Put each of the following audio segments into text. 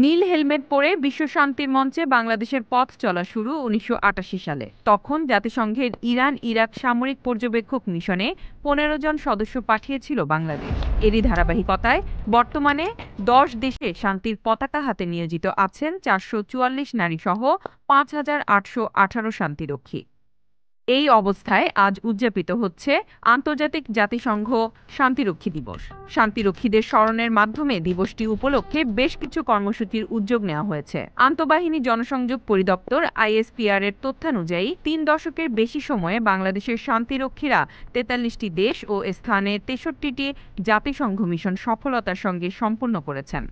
নীল helmet পরে বিশ্ব শান্তির মঞ্চে বাংলাদেশের পথ চলা শুরু ১৯৮৮ সালে। তখন জাতিসংঘের ইরান ইরাক সামরিক পর্যবেক্ষক মিশনে ১৫ জন সদস্য পাঠিয়েছিল বাংলাদেশ। এরই ধারাবাহিকতায় বর্তমানে ১০ দেশে শান্তির পতাকা হাতে নিয়োজিত আছেন ৪৪৪ নারীসহ ৫,৮১৮ শান্তিরক্ষী। এই অবস্থায় আজ উদযাপিত হচ্ছে আন্তর্জাতিক জাতিসংঘ শান্তিরক্ষী দিবস। শান্তিরক্ষীদের স্মরণের মাধ্যমে দিবসটি উপলক্ষে বেশ কিছু কর্মসূচির উদ্যোগ নেওয়া হয়েছে। আন্তঃবাহিনী জনসংযোগ পরিদপ্তর আইএসপিআর এর তথ্যানুযায়ী ৩ দশকের বেশি সময়ে বাংলাদেশের শান্তিরক্ষীরা ৪৩টি দেশ ও স্থানে ৬৩টি জাতিসংঘ মিশন সফলতার সঙ্গে সম্পূর্ণ করেছেন।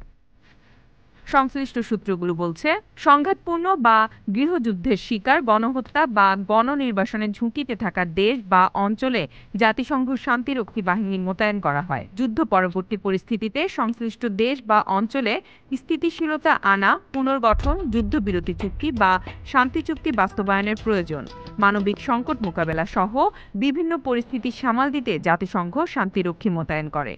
সংশ্লিষ্ট সূত্রগুলো বলছে, সংঘাতপূর্ণ বা গৃহযুদ্ধের শিকার, গণহত্যা বা গণনির্বাসনের ঝুঁকিতে থাকা দেশ বা অঞ্চলে জাতিসংঘ শান্তিরক্ষী বাহিনী মোতায়েন করা হয়। যুদ্ধ পরবর্তী পরিস্থিতিতে সংশ্লিষ্ট দেশ বা অঞ্চলে স্থিতিশীলতা আনা, পুনর্গঠন, যুদ্ধবিরতি চুক্তি বা শান্তি চুক্তি বাস্তবায়নের প্রয়োজন, মানবিক সংকট মোকাবেলা সহ বিভিন্ন পরিস্থিতি সামাল দিতে জাতিসংঘ শান্তিরক্ষী মোতায়েন করে।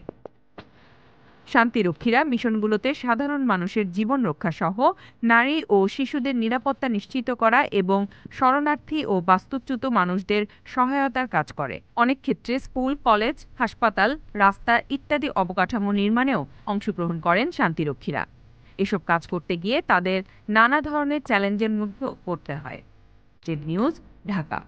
শান্তিরক্ষীরা মিশনগুলোতে সাধারণ মানুষের জীবন রক্ষা সহ নারী ও শিশুদের নিরাপত্তা নিশ্চিত করা এবং শরণার্থী ও বাস্তুচ্যুত মানুষদের সহায়তার কাজ করে। অনেক ক্ষেত্রে স্কুল, কলেজ, হাসপাতাল, রাস্তা ইত্যাদি অবকাঠামো নির্মাণেও অংশগ্রহণ করেন শান্তিরক্ষীরা। এসব কাজ করতে গিয়ে তাদের নানা ধরনের চ্যালেঞ্জের মধ্যে পড়তে হয়। Z news, Dhaka.